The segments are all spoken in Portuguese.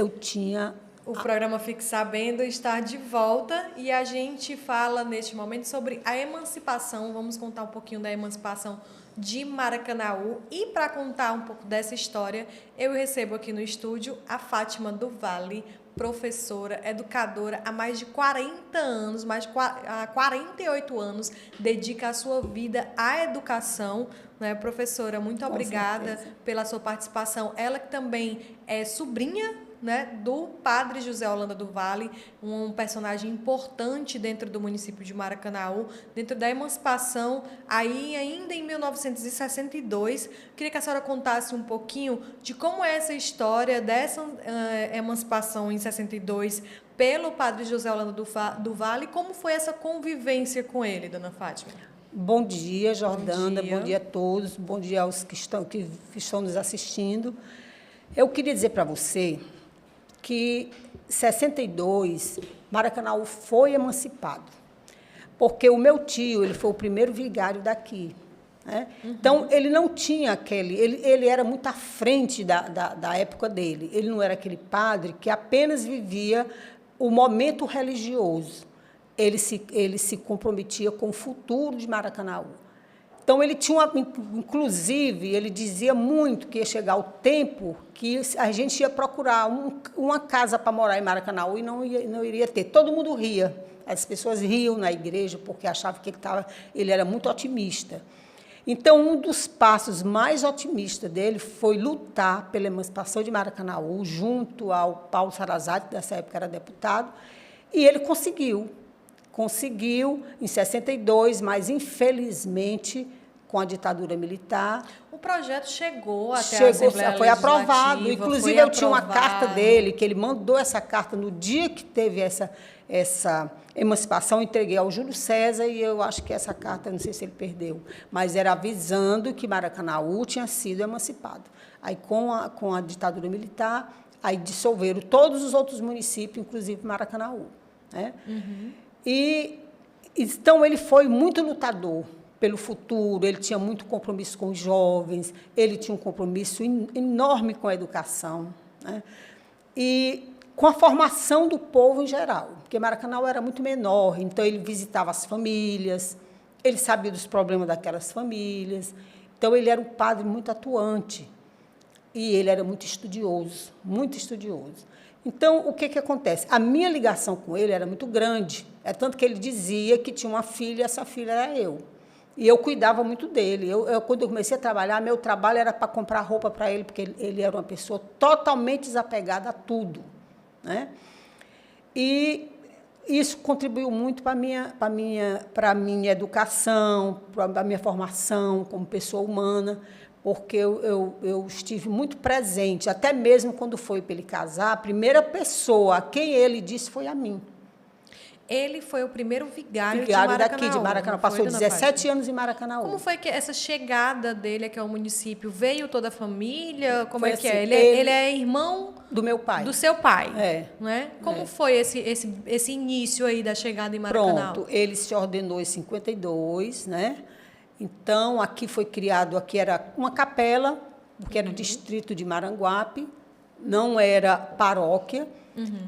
Eu tinha... O programa Fique Sabendo está de volta e a gente fala neste momento sobre a emancipação. Vamos contar um pouquinho da emancipação de Maracanaú. E para contar um pouco dessa história, eu recebo aqui no estúdio a Fátima do Vale, professora, educadora há mais de 40 anos, há 48 anos, dedica a sua vida à educação. Né? Professora, muito obrigada pela sua participação. Ela que também é sobrinha, né, do padre José Holanda do Vale, um personagem importante dentro do município de Maracanaú, dentro da emancipação, aí ainda em 1962. Queria que a senhora contasse um pouquinho de como é essa história dessa emancipação em 62 pelo padre José Holanda do Vale, como foi essa convivência com ele, dona Fátima? Bom dia, Jordana, Bom dia a todos, bom dia aos que estão nos assistindo. Eu queria dizer para você que em 62, Maracanaú foi emancipado, porque o meu tio ele foi o primeiro vigário daqui. Né? Então, ele não tinha aquele... Ele era muito à frente da época dele. Ele não era aquele padre que apenas vivia o momento religioso. Ele se comprometia com o futuro de Maracanaú. Então, ele tinha inclusive, ele dizia muito que ia chegar o tempo que a gente ia procurar uma casa para morar em Maracanaú e não iria ter. Todo mundo ria. As pessoas riam na igreja porque achavam que ele era muito otimista. Então, um dos passos mais otimistas dele foi lutar pela emancipação de Maracanaú, junto ao Paulo Sarazate, que nessa época era deputado, e ele conseguiu. Conseguiu em 62, mas, infelizmente, com a ditadura militar... O projeto chegou até a Assembleia foi aprovado. Legislativa, Inclusive, foi eu tinha uma carta aprovado. dele, que ele mandou essa carta no dia que teve essa emancipação, eu entreguei ao Júlio César, e eu acho que essa carta, não sei se ele perdeu, mas era avisando que Maracanaú tinha sido emancipado. Aí, com a ditadura militar, aí dissolveram todos os outros municípios, inclusive Maracanaú. Né? E, então, ele foi muito lutador pelo futuro, ele tinha muito compromisso com os jovens, ele tinha um compromisso enorme com a educação, né? E com a formação do povo em geral, porque Maracanaú era muito menor, então ele visitava as famílias, ele sabia dos problemas daquelas famílias, então ele era um padre muito atuante e ele era muito estudioso, muito estudioso. Então, o que acontece? A minha ligação com ele era muito grande, é tanto que ele dizia que tinha uma filha, essa filha era eu. E eu cuidava muito dele. Quando eu comecei a trabalhar, meu trabalho era para comprar roupa para ele, porque ele era uma pessoa totalmente desapegada a tudo. Né? E isso contribuiu muito para a minha educação, para a minha formação como pessoa humana, porque eu estive muito presente, até mesmo quando foi para ele casar, a primeira pessoa a quem ele disse foi a mim. Ele foi o primeiro vigário daqui, de Maracanaú. Passou 17 anos em Maracanaú. Como foi que essa chegada dele aqui ao município? Veio toda a família? Como foi é assim, que é? Ele é irmão do meu pai. Do seu pai. É. Né? Como foi esse início aí da chegada em Maracanaú? Pronto, ele se ordenou em 52, né? Então, aqui foi criado, aqui era uma capela, porque era o distrito de Maranguape, não era paróquia.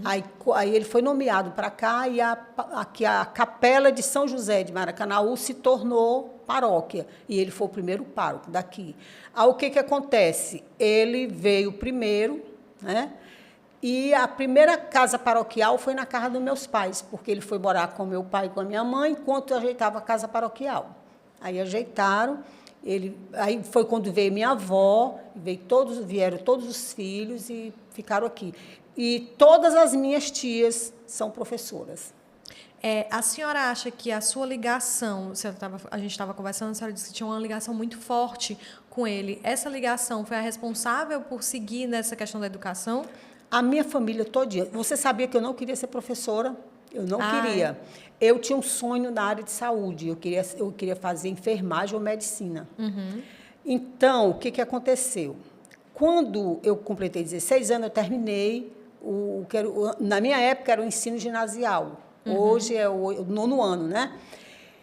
Aí ele foi nomeado para cá e aqui a Capela de São José de Maracanaú se tornou paróquia. E ele foi o primeiro pároco daqui. Aí o que acontece? Ele veio primeiro, né? E a primeira casa paroquial foi na casa dos meus pais, porque ele foi morar com meu pai e com a minha mãe, enquanto eu ajeitava a casa paroquial. Aí ajeitaram. Aí foi quando veio minha avó, vieram todos os filhos e ficaram aqui. E todas as minhas tias são professoras. A senhora acha que a sua ligação, a gente estava conversando, a senhora disse que tinha uma ligação muito forte com ele. Essa ligação foi a responsável por seguir nessa questão da educação? A minha família todinha. Você sabia que eu não queria ser professora? Eu não queria. Eu tinha um sonho na área de saúde. Eu queria fazer enfermagem ou medicina. Então, o que aconteceu? Quando eu completei 16 anos, eu terminei na minha época era o ensino ginasial. Hoje é o 9º ano, né?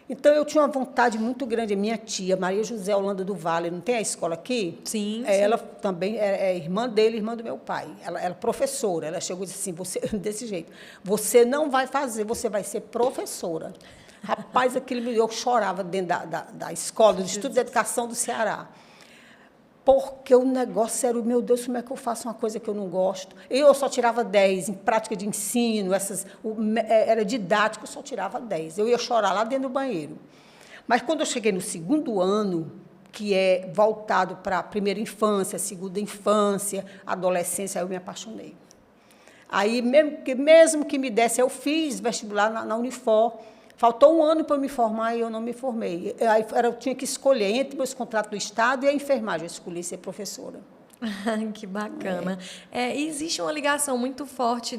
Então, eu tinha uma vontade muito grande. A minha tia, Maria José Holanda do Vale, não tem a escola aqui? Sim, Ela também é irmã dele, irmã do meu pai. Ela é professora. Ela chegou e disse assim, você, desse jeito, você não vai fazer, você vai ser professora. Rapaz, eu chorava dentro da escola, do Instituto de Educação do Ceará. Porque o negócio era, meu Deus, como é que eu faço uma coisa que eu não gosto? Eu só tirava 10 em prática de ensino, era didático, eu só tirava 10. Eu ia chorar lá dentro do banheiro. Mas, quando eu cheguei no segundo ano, que é voltado para a primeira infância, segunda infância, adolescência, aí eu me apaixonei. Aí, mesmo que me desse, eu fiz vestibular na Unifor. Faltou um ano para eu me formar e eu não me formei. Aí eu tinha que escolher entre meus contratos do Estado e a enfermagem. Eu escolhi ser professora. Que bacana. Existe uma ligação muito forte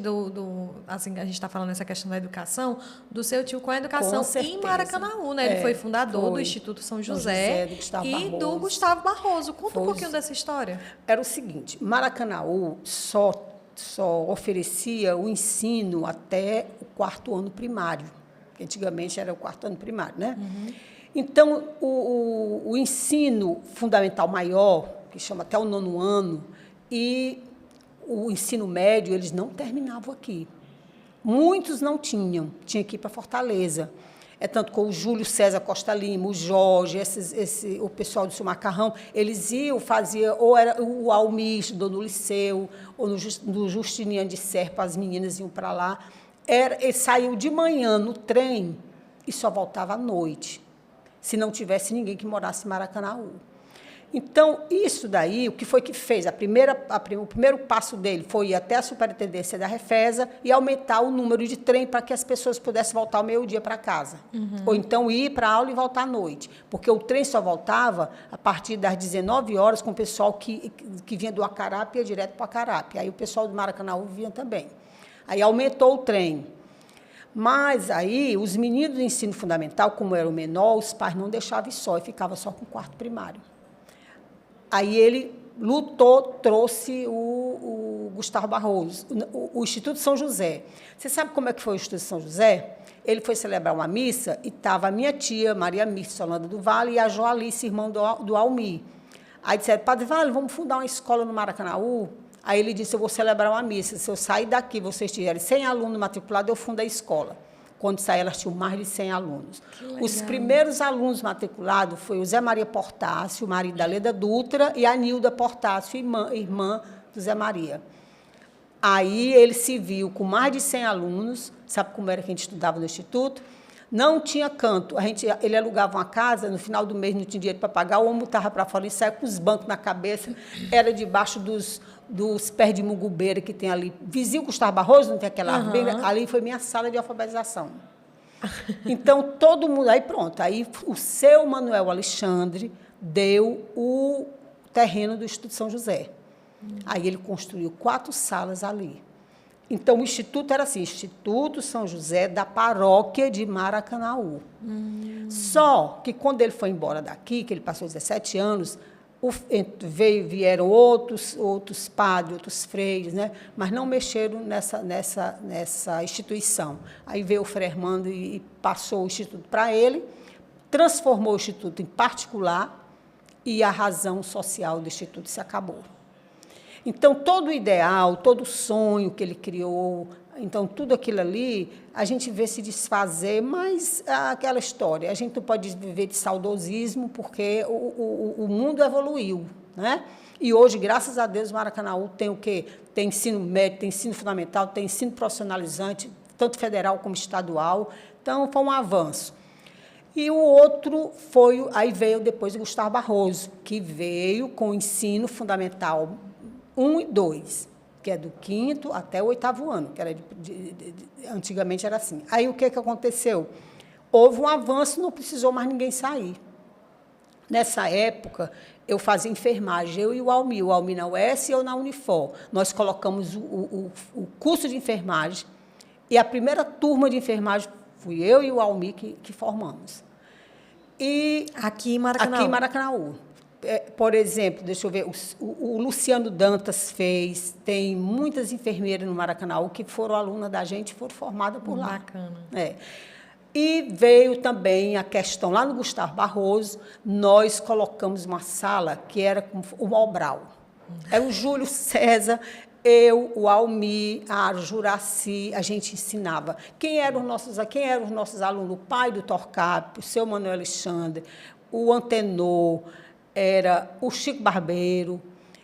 assim, a gente está falando nessa questão da educação, do seu tio com a educação em Maracanaú, né? Ele foi fundador do Instituto São José e do Gustavo Barroso. Conta um pouquinho dessa história. Era o seguinte, Maracanaú só oferecia o ensino até o 4º ano primário. Antigamente era o 4º ano primário, né? Uhum. Então, o ensino fundamental maior, que chama até o 9º ano, e o ensino médio, eles não terminavam aqui. Muitos não tinha que ir para Fortaleza. É tanto com o Júlio César Costa Lima, o Jorge, o pessoal do Seu Macarrão, eles iam, ou era o Almir, estudou no Liceu, ou no Justiniano de Serpa, as meninas iam para lá. Ele saiu de manhã no trem e só voltava à noite, se não tivesse ninguém que morasse em Maracanaú. Então, isso daí, o que foi que fez? O primeiro passo dele foi ir até a superintendência da Refesa e aumentar o número de trem para que as pessoas pudessem voltar ao meio-dia para casa. Uhum. Ou então ir para a aula e voltar à noite. Porque o trem só voltava a partir das 19 horas com o pessoal que vinha do Acarape e ia direto para o Acarape. Aí o pessoal do Maracanaú vinha também. Aí aumentou o trem. Mas aí, os meninos do ensino fundamental, como era o menor, os pais não deixavam ir só, e ficava só com o 4º primário. Aí ele lutou, trouxe o Gustavo Barroso, o Instituto São José. Você sabe como é que foi o Instituto São José? Ele foi celebrar uma missa e estava a minha tia, Maria Mirce Holanda do Vale, e a Joalice, irmã do Almir. Aí disseram, Padre Vale, vamos fundar uma escola no Maracanaú? Aí ele disse, eu vou celebrar uma missa. Se eu sair daqui, vocês tiverem 100 alunos matriculados, eu fundo a escola. Quando saí, elas tinham mais de 100 alunos. Os primeiros alunos matriculados foi o Zé Maria Portácio, o marido da Leda Dutra, e a Nilda Portácio, irmã do Zé Maria. Aí ele se viu com mais de 100 alunos, sabe como era que a gente estudava no Instituto? Não tinha canto. Ele alugava uma casa, no final do mês não tinha dinheiro para pagar, o homem estava para fora e saia com os bancos na cabeça, era debaixo dos pés de mugubeira que tem ali. Vizinho Gustavo Barroso, não tem aquela árvore? Ali foi minha sala de alfabetização. Então, todo mundo... Aí, pronto. Aí, o seu Manuel Alexandre deu o terreno do Instituto São José. Aí, ele construiu 4 salas ali. Então, o Instituto era assim, Instituto São José da Paróquia de Maracanaú. Só que, quando ele foi embora daqui, que ele passou 17 anos... vieram outros padres, outros freios, né? Mas não mexeram nessa instituição. Aí veio o Frei Armando e passou o Instituto para ele, transformou o Instituto em particular e a razão social do Instituto se acabou. Então, todo o ideal, todo o sonho que ele criou, então, tudo aquilo ali, a gente vê se desfazer, mas aquela história, a gente não pode viver de saudosismo, porque o mundo evoluiu, né? E hoje, graças a Deus, o Maracanaú tem o quê? Tem ensino médio, tem ensino fundamental, tem ensino profissionalizante, tanto federal como estadual. Então, foi um avanço. E o outro aí veio depois o Gustavo Barroso, que veio com o ensino fundamental 1 e 2. Que é do 5º até o 8º ano, que era antigamente era assim. Aí, o que aconteceu? Houve um avanço, não precisou mais ninguém sair. Nessa época, eu fazia enfermagem, eu e o Almir na UES e eu na Unifor. Nós colocamos o curso de enfermagem, e a primeira turma de enfermagem fui eu e o Almir que formamos. E aqui em Maracanaú. Aqui em Maracanaú. Por exemplo, deixa eu ver, o Luciano Dantas fez, tem muitas enfermeiras no Maracanaú que foram alunas da gente e foram formadas por lá. Bacana. E veio também a questão, lá no Gustavo Barroso, nós colocamos uma sala que era como o Mobral. Era o Júlio César, eu, o Almir, a Juraci, a gente ensinava. Quem eram os nossos alunos? O pai do Torcap, o seu Manuel Alexandre, o Antenor, era o Chico Barbeiro.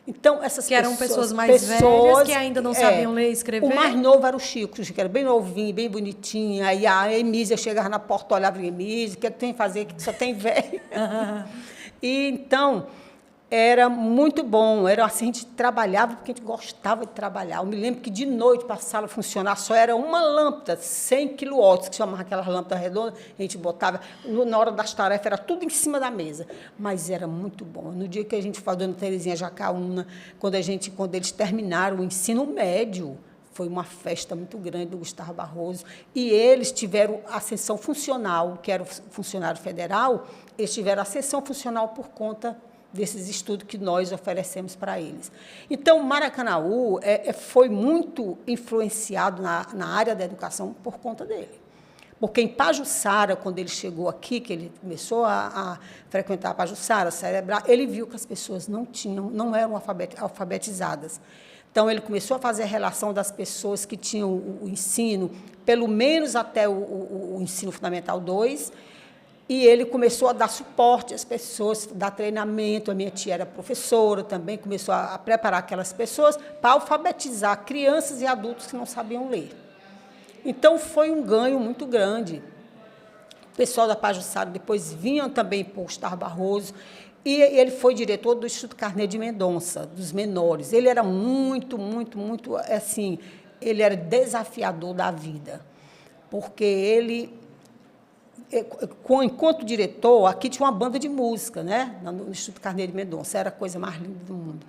Então, essas que eram pessoas mais velhas, que ainda não sabiam ler e escrever. O mais novo era o Chico, que era bem novinho, bem bonitinho. Aí a Emísia chegava na porta, olhava para a Emísia, o que tem que fazer, que só tem velho. E, então, era muito bom. Era assim, a gente trabalhava porque a gente gostava de trabalhar. Eu me lembro que, de noite, para a sala funcionar, só era uma lâmpada, 100 quilowatts, que chamava aquelas lâmpadas redondas, a gente botava, na hora das tarefas, era tudo em cima da mesa. Mas era muito bom. No dia que a gente fazia, Dona Terezinha Jacaúna, quando eles terminaram o ensino médio, foi uma festa muito grande do Gustavo Barroso, e eles tiveram a sessão funcional, que era o funcionário federal, eles tiveram a sessão funcional por conta desses estudos que nós oferecemos para eles. Então, Maracanaú foi muito influenciado na área da educação por conta dele. Porque em Pajuçara, quando ele chegou aqui, que ele começou a frequentar a Pajuçara, Cerebral, ele viu que as pessoas não eram alfabetizadas. Então, ele começou a fazer a relação das pessoas que tinham o ensino, pelo menos até o ensino fundamental 2, e ele começou a dar suporte às pessoas, dar treinamento. A minha tia era professora, também começou a preparar aquelas pessoas para alfabetizar crianças e adultos que não sabiam ler. Então, foi um ganho muito grande. O pessoal da Pajuçara depois vinham também para o Gustavo Barroso, e ele foi diretor do Instituto Carneiro de Mendonça, dos menores. Ele era muito, assim, ele era desafiador da vida, porque ele, enquanto diretor, aqui tinha uma banda de música, né, no Instituto Carneiro de Mendonça, era a coisa mais linda do mundo.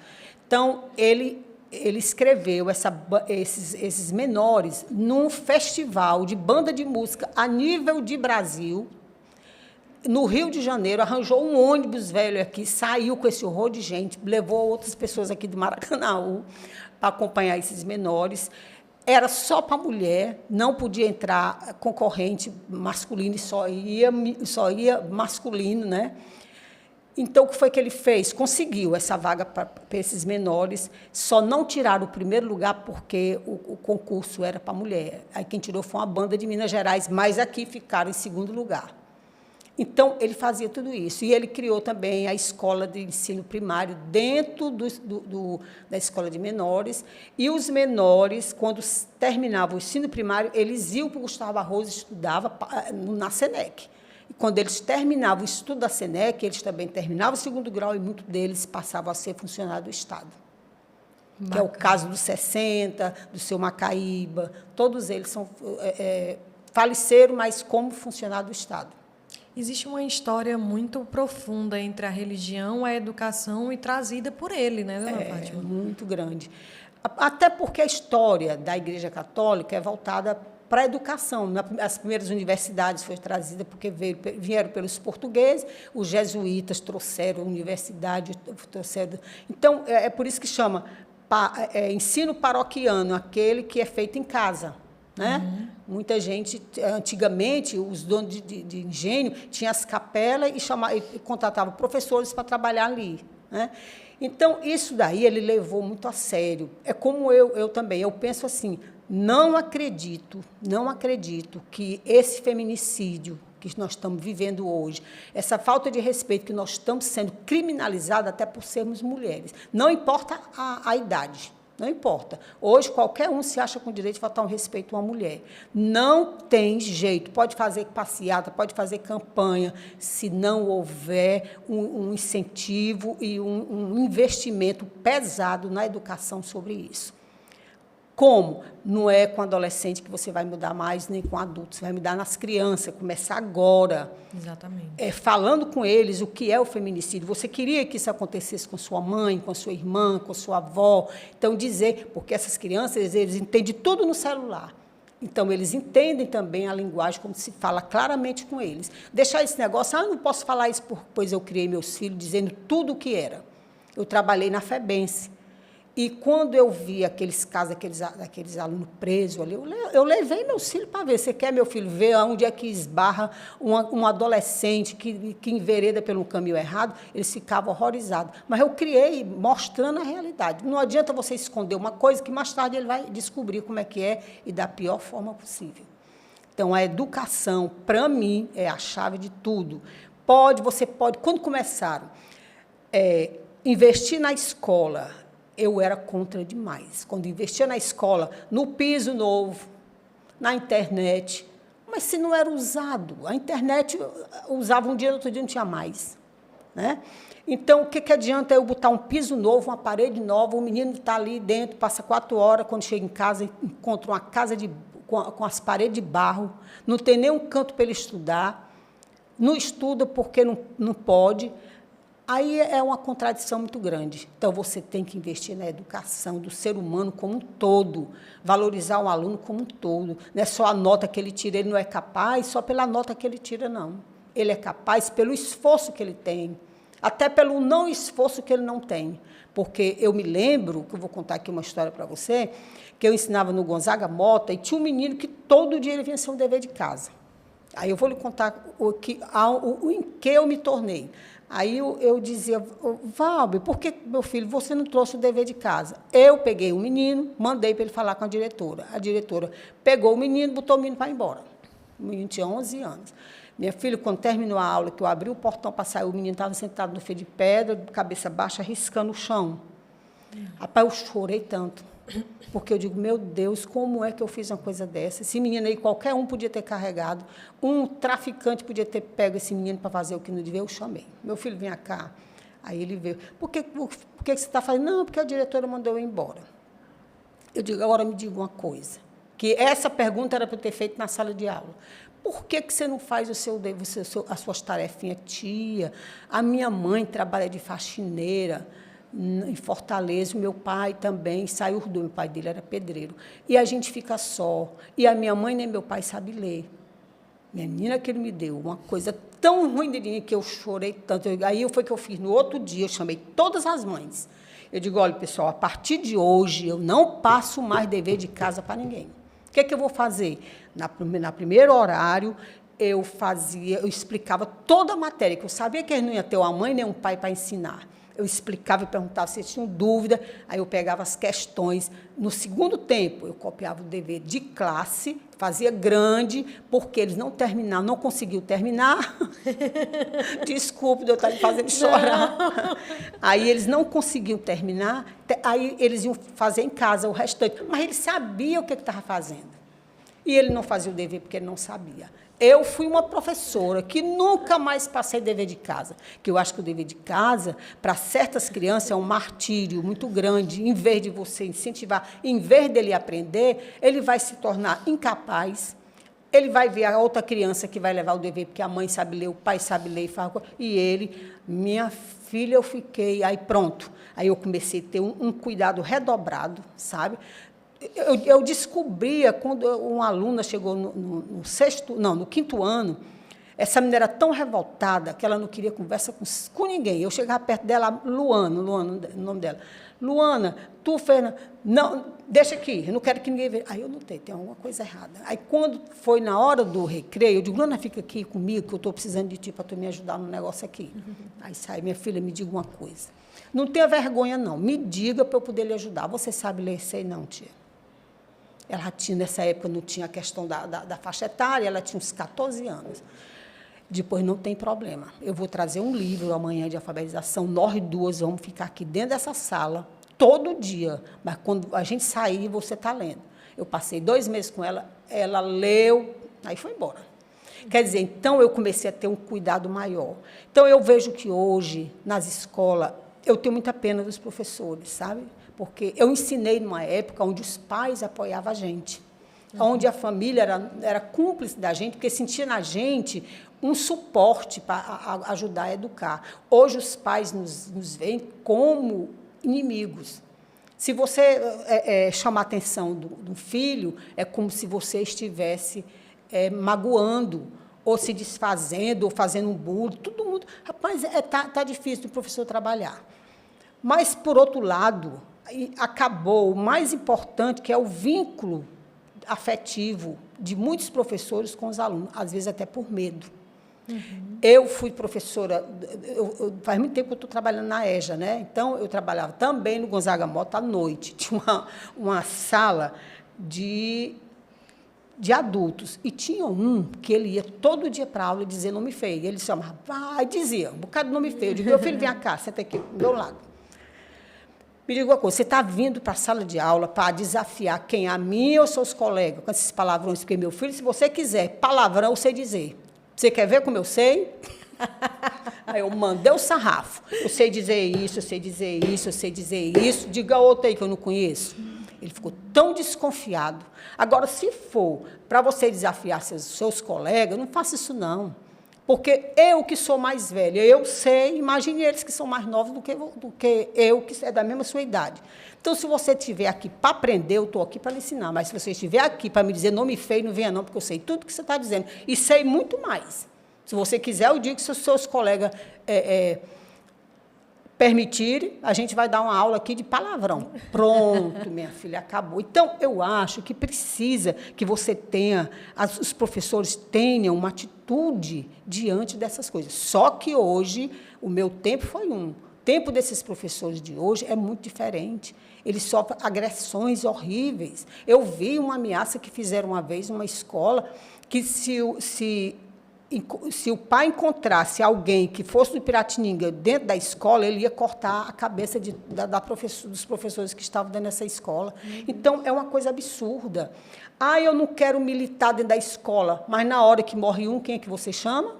Então, ele escreveu esses menores num festival de banda de música a nível de Brasil, no Rio de Janeiro, arranjou um ônibus velho aqui, saiu com esse horror de gente, levou outras pessoas aqui do Maracanaú para acompanhar esses menores. Era só para mulher, não podia entrar concorrente masculino, e só ia masculino, né? Então, o que foi que ele fez? Conseguiu essa vaga para esses menores, só não tiraram o primeiro lugar porque o concurso era para mulher. Aí quem tirou foi uma banda de Minas Gerais, mas aqui ficaram em segundo lugar. Então, ele fazia tudo isso. E ele criou também a escola de ensino primário dentro da escola de menores. E os menores, quando terminavam o ensino primário, eles iam para o Gustavo Barroso e estudavam na SENEC. E quando eles terminavam o estudo da SENEC, eles também terminavam o segundo grau e muitos deles passavam a ser funcionário do Estado. Bacana. Que é o caso do 60, do seu Macaíba. Todos eles faleceram, mas como funcionário do Estado. Existe uma história muito profunda entre a religião, a educação e trazida por ele, né, dona Fátima? Muito grande. Até porque a história da Igreja Católica é voltada para a educação. As primeiras universidades foram trazidas porque vieram pelos portugueses, os jesuítas trouxeram a universidade, trouxeram. Então, é por isso que chama ensino paroquiano, aquele que é feito em casa. Né? Uhum. Muita gente, antigamente, os donos de engenho tinham as capelas e contratavam professores para trabalhar ali. Né? Então, isso daí ele levou muito a sério. É como eu também, eu penso assim, não acredito que esse feminicídio que nós estamos vivendo hoje, essa falta de respeito que nós estamos sendo criminalizados até por sermos mulheres, não importa a idade. Não importa. Hoje, qualquer um se acha com o direito de faltar um respeito a uma mulher. Não tem jeito. Pode fazer passeata, pode fazer campanha, se não houver um incentivo e um investimento pesado na educação sobre isso. Como? Não é com adolescente que você vai mudar mais, nem com adultos, você vai mudar nas crianças, começar agora. Exatamente. Falando com eles o que é o feminicídio. Você queria que isso acontecesse com sua mãe, com sua irmã, com sua avó. Então, dizer, porque essas crianças, eles entendem tudo no celular. Então, eles entendem também a linguagem, como se fala claramente com eles. Deixar esse negócio, não posso falar isso, pois eu criei meus filhos dizendo tudo o que era. Eu trabalhei na FEBENSE. E quando eu vi aqueles casos, aqueles alunos presos ali, eu levei meus filhos para ver. Você quer, meu filho, ver onde é que esbarra um adolescente que envereda pelo caminho errado? Eles ficavam horrorizados. Mas eu criei mostrando a realidade. Não adianta você esconder uma coisa que mais tarde ele vai descobrir como é que é e da pior forma possível. Então, a educação, para mim, é a chave de tudo. Você pode, quando começaram investir na escola, eu era contra demais. Quando investia na escola, no piso novo, na internet, mas se não era usado, a internet usava um dia, outro dia não tinha mais, né? Então, o que adianta eu botar um piso novo, uma parede nova, o menino está ali dentro, passa 4 horas, quando chega em casa, encontra uma casa com as paredes de barro, não tem nenhum canto para ele estudar, não estuda porque não pode. Aí é uma contradição muito grande. Então, você tem que investir na educação do ser humano como um todo, valorizar o aluno como um todo. Não é só a nota que ele tira, ele não é capaz só pela nota que ele tira, não. Ele é capaz pelo esforço que ele tem, até pelo não esforço que ele não tem. Porque eu me lembro, que eu vou contar aqui uma história para você, que eu ensinava no Gonzaga Mota, e tinha um menino que todo dia ele vinha ser um dever de casa. Aí eu vou lhe contar em que eu me tornei. Aí eu dizia, Valber, por que, meu filho, você não trouxe o dever de casa? Eu peguei o menino, mandei para ele falar com a diretora. A diretora pegou o menino, botou o menino para ir embora. O menino tinha 11 anos. Minha filha, quando terminou a aula, que eu abri o portão para sair, o menino estava sentado no fio de pedra, cabeça baixa, riscando o chão. Rapaz, eu chorei tanto, porque eu digo, meu Deus, como é que eu fiz uma coisa dessa? Esse menino aí, qualquer um podia ter carregado, um traficante podia ter pego esse menino para fazer o que não devia, eu chamei. Meu filho, vem cá. Aí ele veio, por que você está fazendo? Não, porque a diretora mandou eu ir embora. Eu digo, agora me diga uma coisa, que essa pergunta era para eu ter feito na sala de aula. Por que você não faz as suas tarefinhas, tia? A minha mãe trabalha de faxineira em Fortaleza, o meu pai também saiu do meu pai dele era pedreiro. E a gente fica só. E a minha mãe nem meu pai sabe ler. Minha menina que ele me deu, uma coisa tão ruim de mim que eu chorei tanto. Aí foi que eu fiz no outro dia, eu chamei todas as mães. Eu digo, olha, pessoal, a partir de hoje eu não passo mais dever de casa para ninguém. O que eu vou fazer? Na primeiro horário, eu explicava toda a matéria, que eu sabia que eles não iam ter uma mãe nem um pai para ensinar. Eu explicava e perguntava se eles tinham dúvida, aí eu pegava as questões. No segundo tempo, eu copiava o dever de classe, fazia grande, porque eles não conseguiam terminar. Desculpe, eu estar me fazendo chorar. Não. Aí eles não conseguiam terminar, aí eles iam fazer em casa o restante. Mas ele sabia o que estava fazendo. E ele não fazia o dever porque ele não sabia. Eu fui uma professora que nunca mais passei dever de casa, que eu acho que o dever de casa, para certas crianças, é um martírio muito grande. Em vez de você incentivar, em vez dele aprender, ele vai se tornar incapaz, ele vai ver a outra criança que vai levar o dever, porque a mãe sabe ler, o pai sabe ler, e ele, minha filha, eu fiquei, aí pronto. Aí eu comecei a ter um cuidado redobrado, sabe? Eu descobria, quando uma aluna chegou no 5º ano, essa menina era tão revoltada que ela não queria conversa com ninguém. Eu chegava perto dela, Luana, o nome dela. Luana, tu, Fernanda, não, deixa aqui, eu não quero que ninguém veja. Aí eu notei, tem alguma coisa errada. Aí, quando foi na hora do recreio, eu digo, Luana, fica aqui comigo, que eu estou precisando de ti para tu me ajudar no negócio aqui. Aí sai, minha filha, me diga uma coisa. Não tenha vergonha, não. Me diga para eu poder lhe ajudar. Você sabe ler? Sei não, tia. Ela tinha, nessa época, não tinha a questão da faixa etária, ela tinha uns 14 anos. Depois, não tem problema. Eu vou trazer um livro amanhã de alfabetização, nós duas vamos ficar aqui dentro dessa sala, todo dia. Mas, quando a gente sair, você está lendo. Eu passei 2 meses com ela, ela leu, aí foi embora. Quer dizer, então, eu comecei a ter um cuidado maior. Então, eu vejo que hoje, nas escolas, eu tenho muita pena dos professores, sabe? Porque eu ensinei numa época onde os pais apoiavam a gente, onde a família era cúmplice da gente, porque sentia na gente um suporte para ajudar a educar. Hoje, os pais nos veem como inimigos. Se você chamar a atenção do filho, é como se você estivesse magoando, ou se desfazendo, ou fazendo um bullying, todo mundo. Rapaz, tá difícil do professor trabalhar. Mas, por outro lado, acabou o mais importante, que é o vínculo afetivo de muitos professores com os alunos, às vezes até por medo. Eu fui professora, faz muito tempo que eu estou trabalhando na EJA, né? Então, eu trabalhava também no Gonzaga Mota à noite. Tinha uma sala de adultos. E tinha um que ele ia todo dia para a aula dizer nome feio. Ele chamava, vai, dizia, um bocado de nome feio. Eu digo, meu filho, vem cá, senta aqui do meu lado. Me diga uma coisa, você está vindo para a sala de aula para desafiar quem? A mim ou seus colegas? Com esses palavrões, porque, meu filho, se você quiser palavrão, eu sei dizer. Você quer ver como eu sei? Aí eu mandei o sarrafo. Eu sei dizer isso, eu sei dizer isso, eu sei dizer isso. Diga outra aí que eu não conheço. Ele ficou tão desconfiado. Agora, se for para você desafiar seus colegas, não faça isso, não. Porque eu, que sou mais velha, eu sei, imagine eles que são mais novos do que eu, que é da mesma sua idade. Então, se você estiver aqui para aprender, eu estou aqui para lhe ensinar. Mas, se você estiver aqui para me dizer nome feio, não venha não, porque eu sei tudo que você está dizendo. E sei muito mais. Se você quiser, eu digo que se os seus colegas permitirem, a gente vai dar uma aula aqui de palavrão. Pronto, minha filha, acabou. Então, eu acho que precisa que você tenha, os professores tenham uma atitude diante dessas coisas. Só que hoje, o meu tempo foi um. O tempo desses professores de hoje é muito diferente. Eles sofrem agressões horríveis. Eu vi uma ameaça que fizeram uma vez numa escola, que se o pai encontrasse alguém que fosse do Piratininga dentro da escola, ele ia cortar a cabeça dos professores que estavam dentro dessa escola. Então, é uma coisa absurda. Eu não quero militar dentro da escola, mas na hora que morre um, quem é que você chama?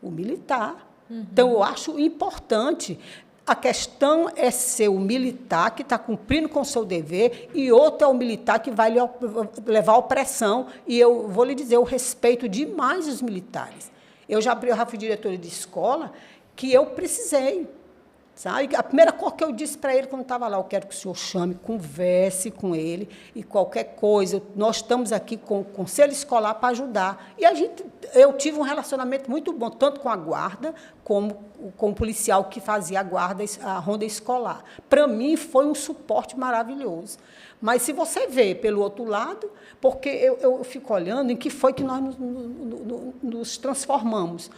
O militar. Então, eu acho importante. A questão é ser o militar que está cumprindo com o seu dever e outro é o militar que vai levar a opressão. E eu vou lhe dizer, eu respeito demais os militares. Eu já fui diretora de escola que eu precisei. Sabe? A primeira coisa que eu disse para ele quando estava lá, eu quero que o senhor chame, converse com ele e qualquer coisa. Nós estamos aqui com o conselho escolar para ajudar. E eu tive um relacionamento muito bom, tanto com a guarda como com o policial que fazia a ronda escolar. Para mim, foi um suporte maravilhoso. Mas, se você vê pelo outro lado, porque eu fico olhando em que foi que nós nos transformamos.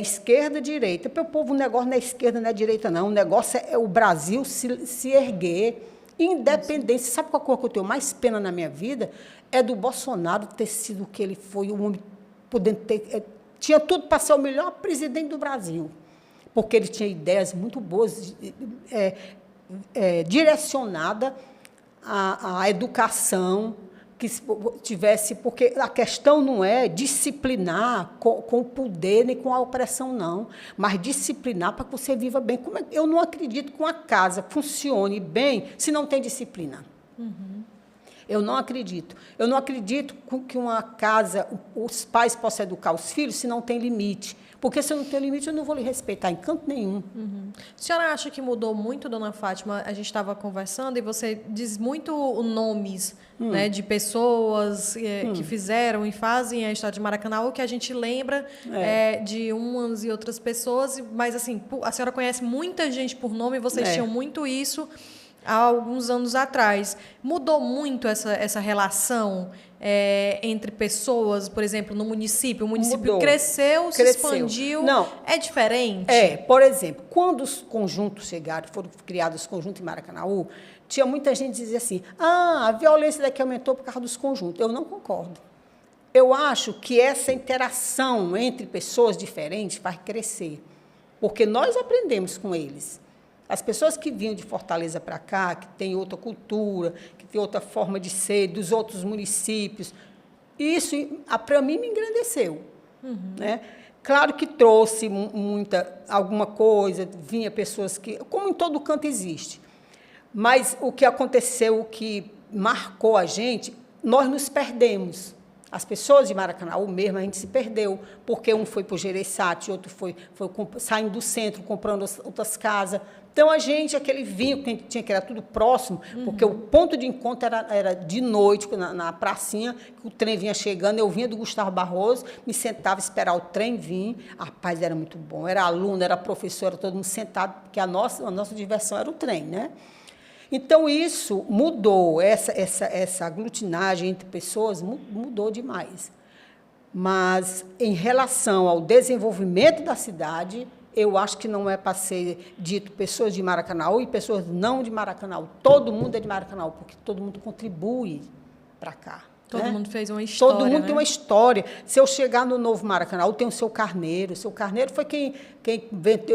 Esquerda, direita. Para o povo, o negócio não é esquerda, não é direita, não. O negócio é o Brasil se erguer. Independência. Sabe qual coisa que eu tenho mais pena na minha vida? É do Bolsonaro ter sido o que ele foi, um homem podendo ter. Tinha tudo para ser o melhor presidente do Brasil. Porque ele tinha ideias muito boas, direcionadas à educação, que tivesse, porque a questão não é disciplinar com o poder nem com a opressão, não, mas disciplinar para que você viva bem. Eu não acredito que uma casa funcione bem se não tem disciplina. Eu não acredito. Eu não acredito que uma casa, os pais possam educar os filhos se não tem limite. Porque se eu não tenho limite, eu não vou lhe respeitar em canto nenhum. A senhora acha que mudou muito, dona Fátima? A gente estava conversando e você diz muito nomes, né, de pessoas que fizeram e fazem a história de Maracanaú, que a gente lembra de umas e outras pessoas, mas assim, a senhora conhece muita gente por nome, vocês tinham muito isso há alguns anos atrás. Mudou muito essa relação entre pessoas, por exemplo, no município? O município Mudou. cresceu, se expandiu. Não. É diferente? Por exemplo, quando os conjuntos chegaram, foram criados os conjuntos em Maracanaú, tinha muita gente que dizia assim, a violência daqui aumentou por causa dos conjuntos. Eu não concordo. Eu acho que essa interação entre pessoas diferentes faz crescer, porque nós aprendemos com eles. As pessoas que vinham de Fortaleza para cá, que têm outra cultura, que têm outra forma de ser, dos outros municípios, isso, para mim, me engrandeceu. Né? Claro que trouxe alguma coisa, vinha pessoas que... Como em todo canto existe. Mas o que aconteceu, o que marcou a gente, nós nos perdemos. As pessoas de Maracanaú mesmo, a gente se perdeu, porque um foi para o Gereissati, outro foi saindo do centro, comprando outras casas. Então, aquele vinho que a gente tinha, que era tudo próximo, porque o ponto de encontro era de noite, na pracinha, que o trem vinha chegando, eu vinha do Gustavo Barroso, me sentava, esperar o trem vir. Rapaz, era muito bom, era aluno, era professora, todo mundo sentado, porque a nossa diversão era o trem, né? Então, isso mudou, essa aglutinagem entre pessoas mudou demais. Mas, em relação ao desenvolvimento da cidade, eu acho que não é para ser dito pessoas de Maracanaú e pessoas não de Maracanaú. Todo mundo é de Maracanaú, porque todo mundo contribui para cá. Todo mundo fez uma história. Todo mundo tem uma história. Se eu chegar no Novo Maracanaú, tem o seu Carneiro. O seu Carneiro foi quem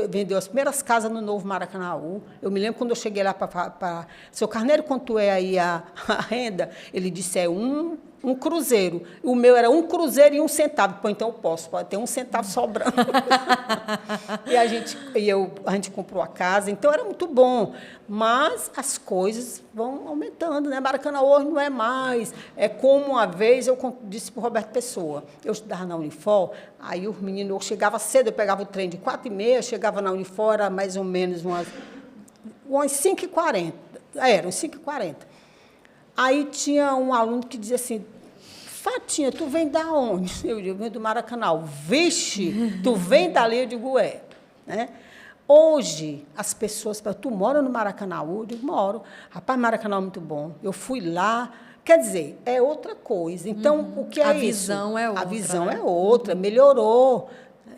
vendeu as primeiras casas no Novo Maracanaú. Eu me lembro quando eu cheguei lá para. Seu Carneiro, quanto é aí a renda? Ele disse: é um cruzeiro. O meu era 1 cruzeiro e 1 centavo. Pô, então eu posso, pode ter 1 centavo sobrando. E a gente comprou a casa, então era muito bom. Mas as coisas vão aumentando, né? Maracanã hoje não é mais. É como uma vez eu disse para o Roberto Pessoa, eu estudava na Unifor, aí os meninos, eu chegava cedo, eu pegava o trem de 4h30, chegava na Unifor, era mais ou menos umas 5h40. Era, uns 5h40. Aí tinha um aluno que dizia assim: Fatinha, tu vem da onde? Eu digo: venho do Maracanã. Vixe, tu vem dali? Eu digo: é. Né? Hoje, as pessoas, tu mora no Maracanã? Eu digo: moro. Rapaz, Maracanã é muito bom. Eu fui lá. Quer dizer, é outra coisa. Então, o que é isso? A visão é outra. A visão é outra, melhorou.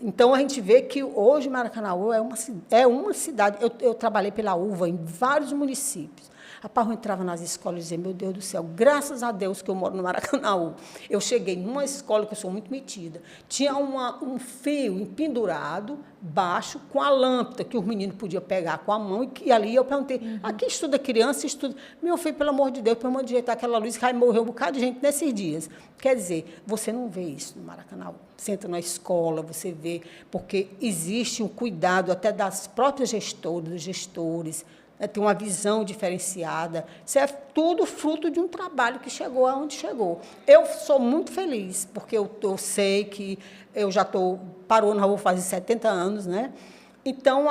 Então, a gente vê que hoje Maracanaú é uma cidade. Eu trabalhei pela UVA em vários municípios. Rapaz, eu entrava nas escolas e dizia: meu Deus do céu, graças a Deus que eu moro no Maracanaú. Eu cheguei numa escola que eu sou muito metida. Tinha um fio empendurado, baixo, com a lâmpada, que os meninos podiam pegar com a mão. E ali eu perguntei: aqui estuda criança, estuda. Meu filho, pelo amor de Deus, pelo amor de Deus, aquela luz que vai morrer um bocado de gente nesses dias. Quer dizer, você não vê isso no Maracanaú. Você entra na escola, você vê, porque existe um cuidado até das próprias gestoras, dos gestores, tem uma visão diferenciada. Isso é tudo fruto de um trabalho que chegou aonde chegou. Eu sou muito feliz, porque eu sei que eu já estou, para o ano, vou fazer 70 anos, né? Então,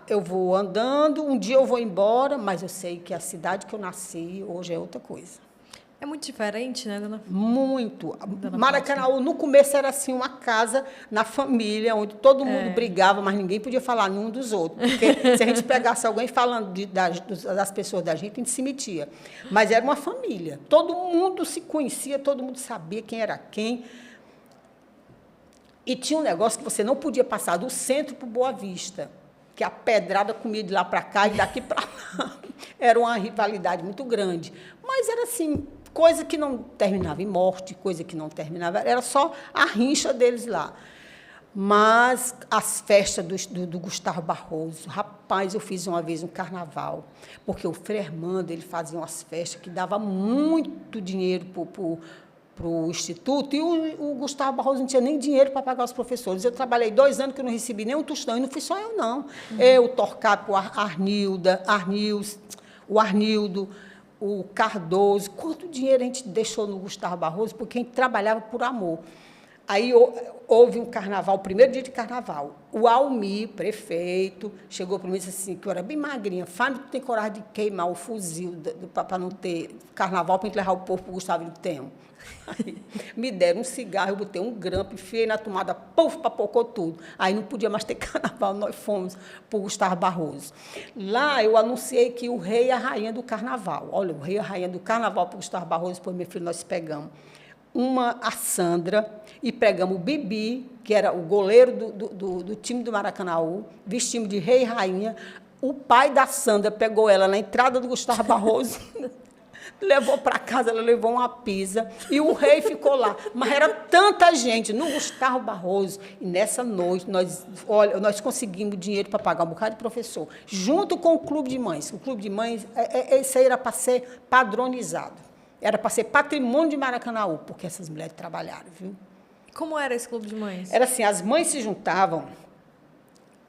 eu vou andando, um dia eu vou embora, mas eu sei que a cidade que eu nasci hoje é outra coisa. É muito diferente, né, dona? Muito. Maracanaú, no começo, era assim, uma casa na família, onde todo mundo brigava, mas ninguém podia falar nenhum dos outros. Porque se a gente pegasse alguém falando das pessoas da gente, a gente se metia. Mas era uma família. Todo mundo se conhecia, todo mundo sabia quem era quem. E tinha um negócio que você não podia passar do centro para o Boa Vista, que a pedrada comia de lá para cá e daqui para lá. Era uma rivalidade muito grande. Mas era assim, coisa que não terminava em morte, coisa que não terminava, era só a rincha deles lá. Mas as festas do Gustavo Barroso, rapaz, eu fiz uma vez um carnaval, porque o Frei Armando, ele fazia umas festas que dava muito dinheiro para o Instituto, e o Gustavo Barroso não tinha nem dinheiro para pagar os professores. Eu trabalhei 2 anos que eu não recebi nem um tostão, e não fui só eu, não. Eu, o Torcapo, o Arnildo, o Cardoso, quanto dinheiro a gente deixou no Gustavo Barroso, porque a gente trabalhava por amor. Aí houve um carnaval, o primeiro dia de carnaval. O Almir, prefeito, chegou para mim e disse assim, que eu era bem magrinha: Fábio, tu tem coragem de queimar o fuzil para não ter carnaval, para a gente levar o povo para o Gustavo? Eu tenho. Aí, me deram um cigarro, eu botei um grampo, enfiei na tomada, puf, papocou tudo. Aí não podia mais ter carnaval, nós fomos para o Gustavo Barroso. Lá eu anunciei que o rei e a rainha do carnaval. Olha, o rei e a rainha do carnaval para o Gustavo Barroso, depois, meu filho, nós pegamos a Sandra, e pegamos o Bibi, que era o goleiro do time do Maracanaú, vestimos de rei e rainha. O pai da Sandra pegou ela na entrada do Gustavo Barroso, levou para casa, ela levou uma pizza, e o rei ficou lá. Mas era tanta gente no Gustavo Barroso, e nessa noite nós conseguimos dinheiro para pagar um bocado de professor, junto com o Clube de Mães. O Clube de Mães, isso aí era para ser padronizado. Era para ser patrimônio de Maracanaú, porque essas mulheres trabalharam, viu? Como era esse Clube de Mães? Era assim, as mães se juntavam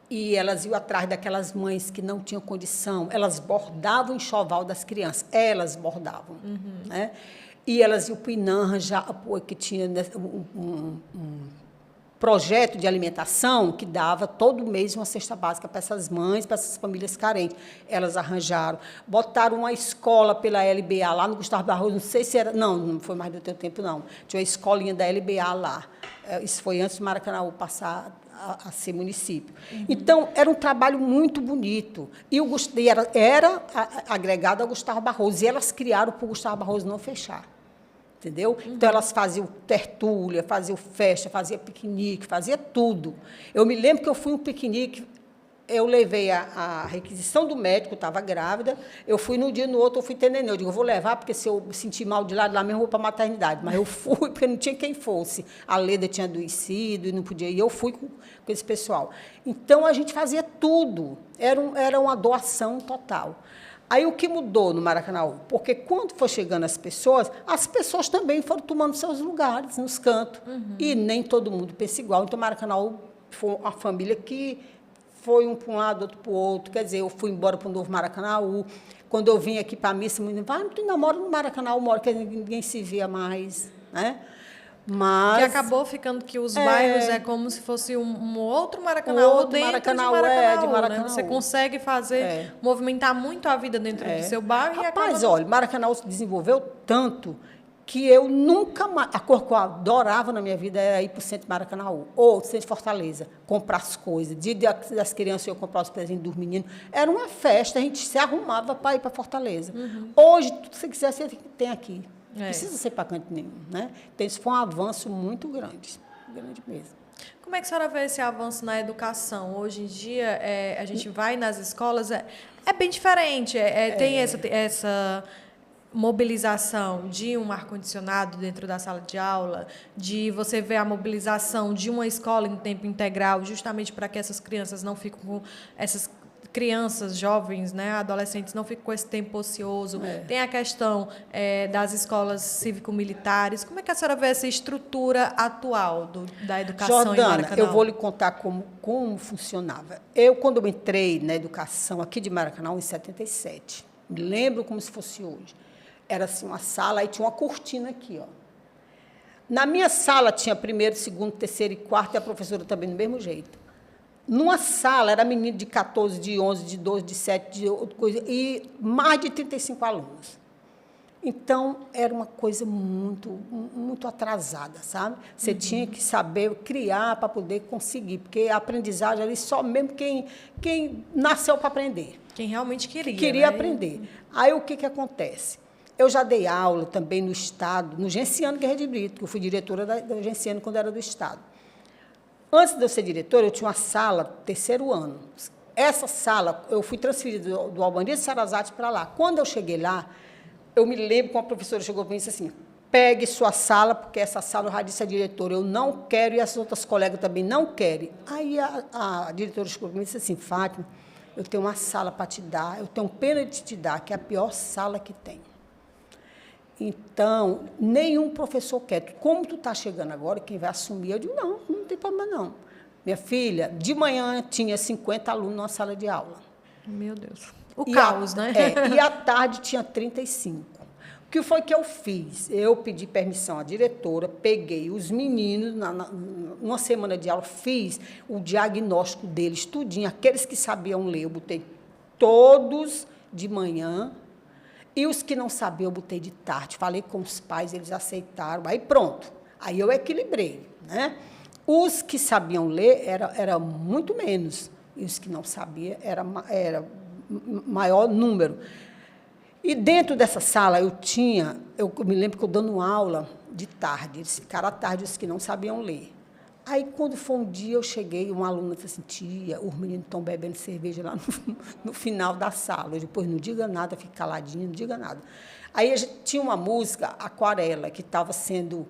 e elas iam atrás daquelas mães que não tinham condição, elas bordavam o enxoval das crianças, elas bordavam. Né? E elas iam para o Inanra, que tinha projeto de alimentação que dava todo mês uma cesta básica para essas mães, para essas famílias carentes. Elas arranjaram. Botaram uma escola pela LBA lá no Gustavo Barroso, não sei se era... Não foi mais do teu tempo, não. Tinha uma escolinha da LBA lá. Isso foi antes do Maracanaú passar a ser município. Então, era um trabalho muito bonito. E era agregado ao Gustavo Barroso. E elas criaram para o Gustavo Barroso não fechar. Entendeu? Então, elas faziam tertúlia, faziam festa, faziam piquenique, faziam tudo. Eu me lembro que eu fui um piquenique, eu levei a requisição do médico, estava grávida, eu fui num dia, no outro eu fui ter neném. Eu digo, eu vou levar, porque se eu me sentir mal de lá mesmo, eu vou para a maternidade. Mas eu fui, porque não tinha quem fosse. A Leda tinha adoecido e não podia ir. Eu fui com esse pessoal. Então, a gente fazia tudo. Era uma doação total. Aí, o que mudou no Maracanaú? Porque, quando foi chegando as pessoas também foram tomando seus lugares nos cantos. E nem todo mundo pensa igual. Então, o Maracanaú foi uma família que foi um para um lado, outro para o outro. Quer dizer, eu fui embora para o Novo Maracanaú. Quando eu vim aqui para a missa, me dizem, tu ainda mora no Maracanaú, que ninguém se via mais, né? Mas... Que acabou ficando que os bairros é como se fosse um outro Maracanaú outro dentro Maracanaú, de Maracanaú, de Maracanaú. né? Você consegue movimentar muito a vida dentro do seu bairro. Rapaz, olha, Maracanaú se desenvolveu tanto que eu nunca mais... A cor que eu adorava na minha vida era ir para o centro de Maracanaú, ou centro de Fortaleza, comprar as coisas. Dia das crianças, eu comprar os presentes dos meninos. Era uma festa, a gente se arrumava para ir para Fortaleza. Hoje, tudo que você quiser, você tem aqui. Não precisa ser para canto nenhum, né? Então, isso foi um avanço muito grande mesmo. Como é que a senhora vê esse avanço na educação? Hoje em dia, a gente vai nas escolas, é bem diferente, tem essa mobilização de um ar-condicionado dentro da sala de aula, de você ver a mobilização de uma escola em tempo integral, justamente para que essas crianças não fiquem com essas crianças, jovens, né, adolescentes, não fiquem com esse tempo ocioso. Tem a questão das escolas cívico-militares. Como é que a senhora vê essa estrutura atual da educação Jordana, em Maracanaú? eu vou lhe contar como funcionava. Quando eu entrei na educação aqui de Maracanaú, em 77, me lembro como se fosse hoje. Era assim, uma sala, aí tinha uma cortina aqui, ó. Na minha sala tinha primeiro, segundo, terceiro e quarto, e a professora também do mesmo jeito. Numa sala, era menino de 14, de 11, de 12, de 7, de outra coisa, e mais de 35 alunos. Então, era uma coisa muito atrasada, sabe? Você tinha que saber criar para poder conseguir, porque a aprendizagem ali só mesmo quem nasceu para aprender. Quem realmente queria. Queria aprender. Aí, o que acontece? Eu já dei aula também no Estado, no Genciano Guerreiro de Brito, que eu fui diretora da Genciano quando era do Estado. Antes de eu ser diretora, eu tinha uma sala, terceiro ano. Essa sala, eu fui transferida do Albaniz de Sarazate para lá. Quando eu cheguei lá, eu me lembro que uma professora chegou para mim e disse assim, pegue sua sala, porque essa sala eu já disse à diretora, eu não quero, e as outras colegas também não querem. Aí a diretora chegou para mim e disse assim, Fátima, eu tenho uma sala para te dar, eu tenho pena de te dar, que é a pior sala que tem. Então, nenhum professor quer. Como tu está chegando agora, quem vai assumir? Eu digo, não tem problema, não. Minha filha, de manhã tinha 50 alunos na sala de aula. Meu Deus. O caos, né? E à tarde tinha 35. O que foi que eu fiz? Eu pedi permissão à diretora, peguei os meninos, numa semana de aula, fiz o diagnóstico deles, tudinho, aqueles que sabiam ler, eu botei todos de manhã, e os que não sabiam, eu botei de tarde. Falei com os pais, eles aceitaram. Aí, pronto. Aí eu equilibrei, né? Os que sabiam ler era muito menos. E os que não sabiam era maior número. E dentro dessa sala eu me lembro que eu dando aula de tarde. Eles ficaram à tarde, os que não sabiam ler. Aí, quando foi um dia, eu cheguei, uma aluna disse assim, tia, os meninos estão bebendo cerveja lá no final da sala. Eu depois, não diga nada, fique caladinha, não diga nada. Aí, a gente tinha uma música, Aquarela, que estava sendo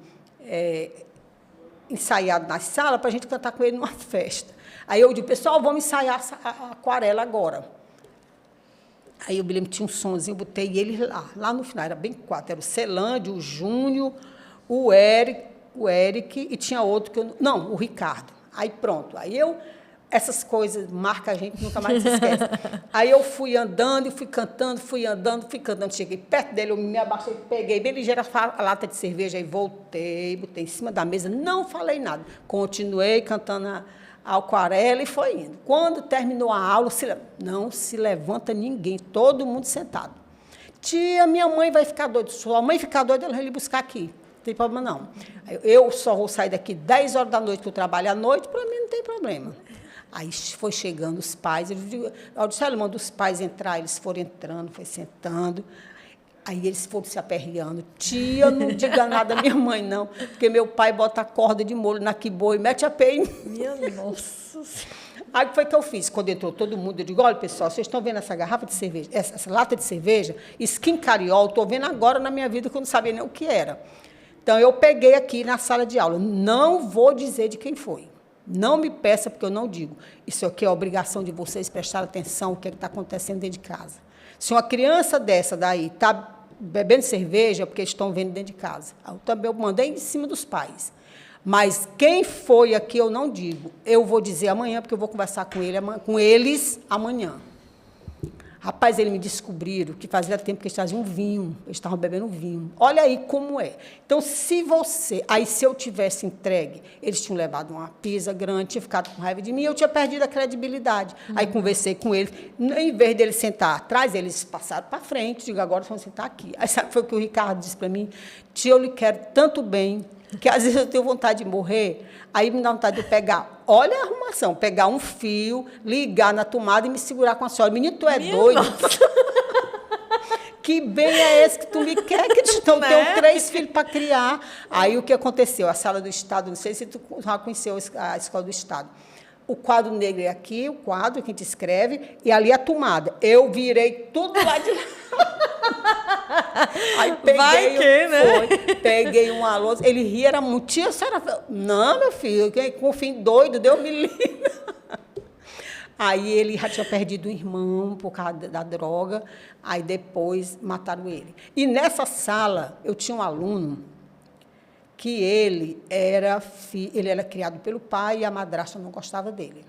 ensaiada na sala para a gente cantar com ele numa festa. Aí, eu disse, pessoal, vamos ensaiar a Aquarela agora. Aí, eu me lembro que tinha um sonzinho, eu botei eles lá no final, era bem 4, era o Celândio, o Júnior, o Eric, e tinha outro que o Ricardo. Aí, pronto. Aí, eu essas coisas marcam a gente, nunca mais se esquece. Aí eu fui andando e fui cantando, cheguei perto dele, eu me abaixei, peguei bem ligeira a lata de cerveja, aí voltei, botei em cima da mesa, não falei nada. Continuei cantando a aquarela e foi indo. Quando terminou a aula, não se levanta ninguém, todo mundo sentado. Tia, minha mãe vai ficar doida. Se sua mãe ficar doida, ela vai lhe buscar aqui. Não tem problema, não. Eu só vou sair daqui 10 horas da noite, que eu trabalho à noite, para mim não tem problema. Aí foi chegando os pais, eu disse, ela manda os pais entrar, eles foram entrando, foi sentando, aí eles foram se aperreando. Tia, não diga nada à minha mãe, não, porque meu pai bota a corda de molho na quiboa e mete a pé em mim. Minha nossa. Aí foi que eu fiz, quando entrou todo mundo, eu digo, olha, pessoal, vocês estão vendo essa garrafa de cerveja, essa lata de cerveja, Skin Cariol, estou vendo agora na minha vida que eu não sabia nem o que era. Então, eu peguei aqui na sala de aula, não vou dizer de quem foi. Não me peça, porque eu não digo. Isso aqui é a obrigação de vocês prestarem atenção no que está acontecendo dentro de casa. Se uma criança dessa daí está bebendo cerveja, é porque estão vendo dentro de casa. Eu também mandei em cima dos pais. Mas quem foi aqui, eu não digo. Eu vou dizer amanhã, porque eu vou conversar com eles amanhã. Rapaz, eles me descobriram que fazia tempo que eles traziam vinho, eles estavam bebendo vinho. Olha aí como é. Então, se eu tivesse entregue, eles tinham levado uma pizza grande, tinha ficado com raiva de mim, eu tinha perdido a credibilidade. Aí conversei com eles, em vez deles sentar atrás, eles passaram para frente, digo, agora vão sentar aqui. Aí sabe foi o que o Ricardo disse para mim? Tia, eu lhe quero tanto bem, que às vezes eu tenho vontade de morrer, aí me dá vontade de pegar, olha a arrumação, pegar um fio, ligar na tomada e me segurar com a senhora. Menino, tu é doido? Que bem é esse que tu me quer? Que eu tenho 3 filhos para criar. Aí o que aconteceu? A sala do Estado, não sei se tu já conheceu a escola do Estado. O quadro negro é aqui, o quadro que a gente escreve, e ali a tomada. Eu virei tudo lá de lá. Aí peguei uma louça, ele ria, era muito, tia, a senhora... Não, meu filho, com o fim doido, Deus me livre. Aí ele já tinha perdido um irmão por causa da droga, aí depois mataram ele. E nessa sala, eu tinha um aluno que ele era criado pelo pai e a madrasta não gostava dele.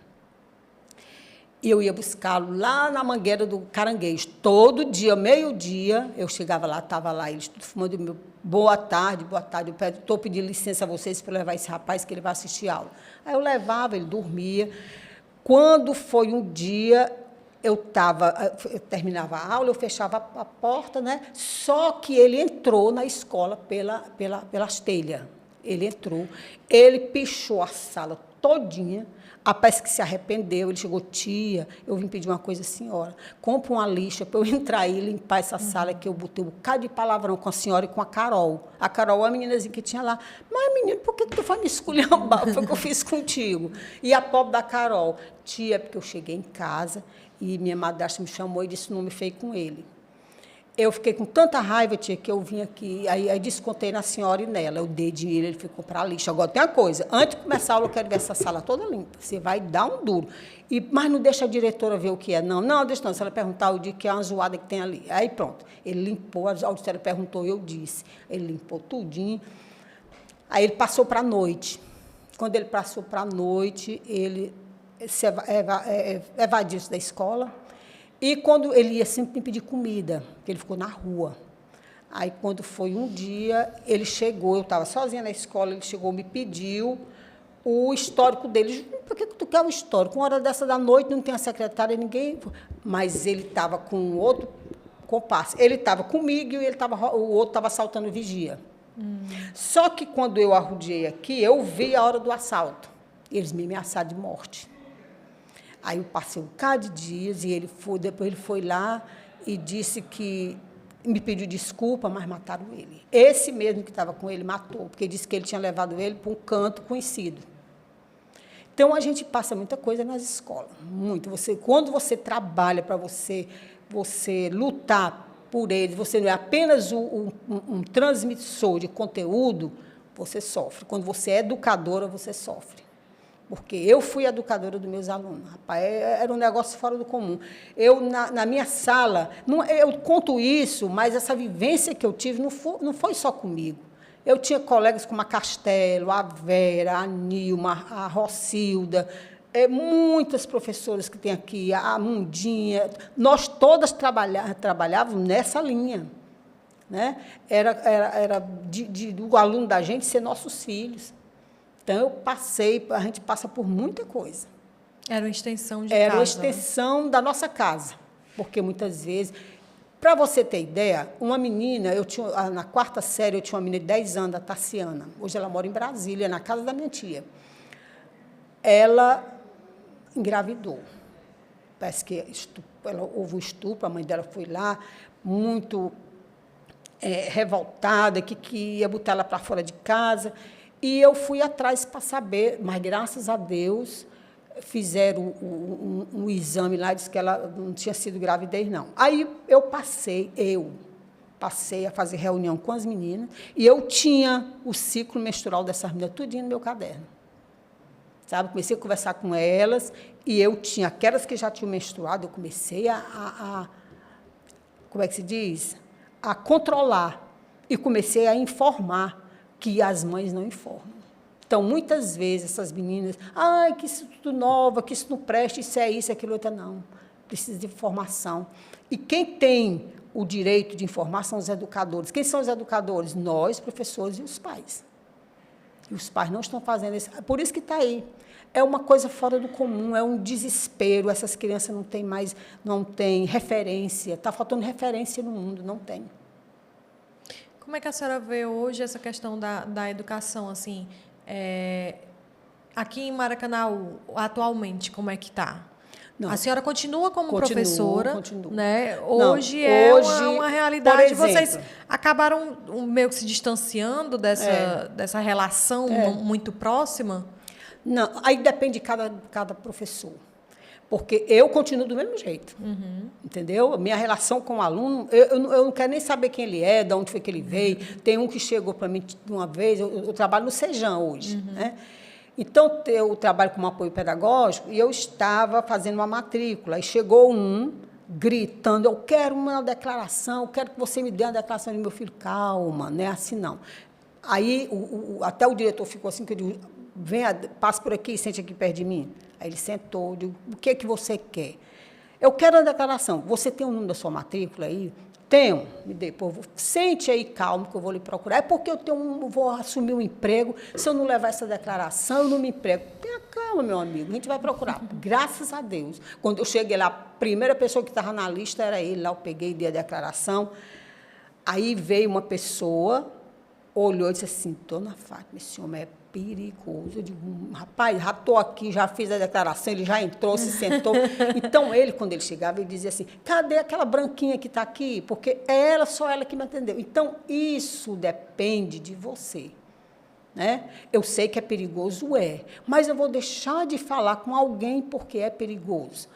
E eu ia buscá-lo lá na Mangueira do Caranguejo. Todo dia, meio-dia, eu chegava lá, estava lá, eles tudo fumando meu boa tarde, eu estou pedindo licença a vocês para levar esse rapaz que ele vai assistir aula. Aí eu levava, ele dormia. Quando foi um dia, eu terminava a aula, eu fechava a porta, né? Só que ele entrou na escola pelas telhas. Ele entrou, ele pichou a sala todinha. Rapaz que se arrependeu, ele chegou, tia, eu vim pedir uma coisa à senhora, compra uma lixa para eu entrar e limpar essa sala, que eu botei um bocado de palavrão com a senhora e com a Carol. A Carol é a meninazinha que tinha lá. Mas, menino, por que tu foi me esculhambar? Foi o que eu fiz contigo. E a pobre da Carol, tia, porque eu cheguei em casa e minha madrasta me chamou e disse, não me fez com ele. Eu fiquei com tanta raiva, tia, que eu vim aqui, aí descontei na senhora e nela. Eu dei dinheiro, ele foi comprar lixo. Agora, tem uma coisa, antes de começar a aula, eu quero ver essa sala toda limpa. Você vai dar um duro. Mas não deixa a diretora ver o que é, não. Não, deixa não. Se ela perguntar, eu digo que é uma zoada que tem ali. Aí, pronto. Ele limpou, a auditória perguntou, eu disse. Ele limpou tudinho. Aí, ele passou para a noite. Quando ele passou para a noite, ele se evadiu-se da escola. E quando ele ia sempre me pedir comida, porque ele ficou na rua. Aí, quando foi um dia, ele chegou, eu estava sozinha na escola, ele chegou, me pediu o histórico dele. Por que tu quer o histórico? Uma hora dessa da noite, não tem a secretária, ninguém... Mas ele estava com outro comparsa. Ele estava comigo e o outro estava assaltando vigia. Só que, quando eu arrodeei aqui, eu vi a hora do assalto. Eles me ameaçaram de morte. Aí eu passei um bocado de dias e depois ele foi lá e disse que me pediu desculpa, mas mataram ele. Esse mesmo que estava com ele matou, porque disse que ele tinha levado ele para um canto conhecido. Então, a gente passa muita coisa nas escolas, muito. Quando você trabalha para você lutar por eles, você não é apenas um transmissor de conteúdo, você sofre. Quando você é educadora, você sofre. Porque eu fui educadora dos meus alunos. Rapaz, era um negócio fora do comum. Eu, na minha sala, eu conto isso, mas essa vivência que eu tive não foi só comigo. Eu tinha colegas como a Castelo, a Vera, a Nilma, a Rocilda, Muitas professoras que tem aqui, a Mundinha, nós todas trabalhávamos nessa linha. Né? Era do aluno da gente ser nossos filhos. Então, a gente passa por muita coisa. Era uma extensão de casa. Era uma extensão da nossa casa, porque muitas vezes... Para você ter ideia, uma menina, na 4ª série, eu tinha uma menina de 10 anos, a Tassiana. Hoje ela mora em Brasília, na casa da minha tia. Ela engravidou. Parece que houve um estupro, a mãe dela foi lá, muito revoltada, que ia botar ela para fora de casa. E eu fui atrás para saber, mas, graças a Deus, fizeram um exame lá, disse que ela não tinha sido gravidez, não. Aí eu passei a fazer reunião com as meninas, e eu tinha o ciclo menstrual dessas meninas tudinho no meu caderno. Sabe? Comecei a conversar com elas, e eu tinha aquelas que já tinham menstruado, eu comecei como é que se diz? A controlar, e comecei a informar, que as mães não informam. Então, muitas vezes, essas meninas, que isso tudo nova, que isso não presta, isso é isso, aquilo outro. Não, precisa de informação. E quem tem o direito de informar são os educadores. Quem são os educadores? Nós, professores e os pais. E os pais não estão fazendo isso. Por isso que está aí. É uma coisa fora do comum, é um desespero. Essas crianças não têm referência. Está faltando referência no mundo, não tem. Como é que a senhora vê hoje essa questão da educação, assim, aqui em Maracanaú, atualmente, como é que está? A senhora continua como professora, continuo. Né? Hoje uma realidade. Por exemplo, vocês acabaram meio que se distanciando dessa relação muito próxima? Não, aí depende de cada professor. Porque eu continuo do mesmo jeito. Uhum. Entendeu? Minha relação com o aluno, eu não quero nem saber quem ele é, de onde foi que ele veio. Tem um que chegou para mim uma vez, eu trabalho no Sejam hoje. Uhum. Né? Então, eu trabalho como apoio pedagógico e eu estava fazendo uma matrícula. E chegou um gritando, eu quero uma declaração, eu quero que você me dê uma declaração de meu filho. Calma, não é assim não. Aí, até o diretor ficou assim, que eu digo, passe por aqui e sente aqui perto de mim. Aí ele sentou, eu digo, o que é que você quer? Eu quero a declaração. Você tem o número da sua matrícula aí? Tenho. Me dê, povo. Sente aí, calmo, que eu vou lhe procurar. É porque vou assumir um emprego. Se eu não levar essa declaração, eu não me emprego. Tenha calma, meu amigo. A gente vai procurar. Graças a Deus. Quando eu cheguei lá, a primeira pessoa que estava na lista era ele. Lá eu peguei e dei a declaração. Aí veio uma pessoa, olhou e disse assim, dona Fátima, esse homem é perigoso. Eu digo, rapaz, já estou aqui, já fiz a declaração, ele já entrou, se sentou. Então, quando ele chegava, ele dizia assim, cadê aquela branquinha que está aqui? Porque só ela que me atendeu. Então, isso depende de você. Né? Eu sei que é perigoso, mas eu vou deixar de falar com alguém porque é perigoso.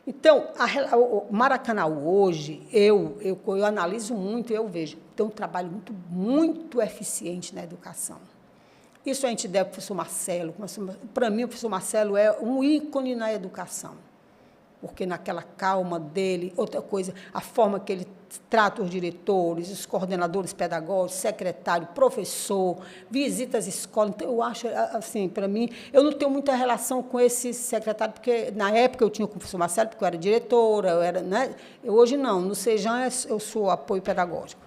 Então, o Maracanaú hoje, eu analiso muito, eu vejo, tem um trabalho muito eficiente na educação. Isso a gente deve para o professor Marcelo. Para mim, o professor Marcelo é um ícone na educação, porque naquela calma dele, outra coisa, a forma que ele trata os diretores, os coordenadores pedagógicos, secretário, professor, visita às escolas. Então, eu acho, assim, para mim, eu não tenho muita relação com esse secretário, porque na época eu tinha com o professor Marcelo, porque eu era diretora, né? Hoje não, no Sejam eu sou apoio pedagógico.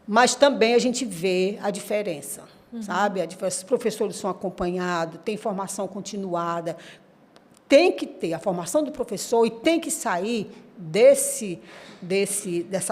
Mas também a gente vê a diferença. Uhum. Sabe? Os professores são acompanhados, tem formação continuada, tem que ter a formação do professor e tem que sair dessa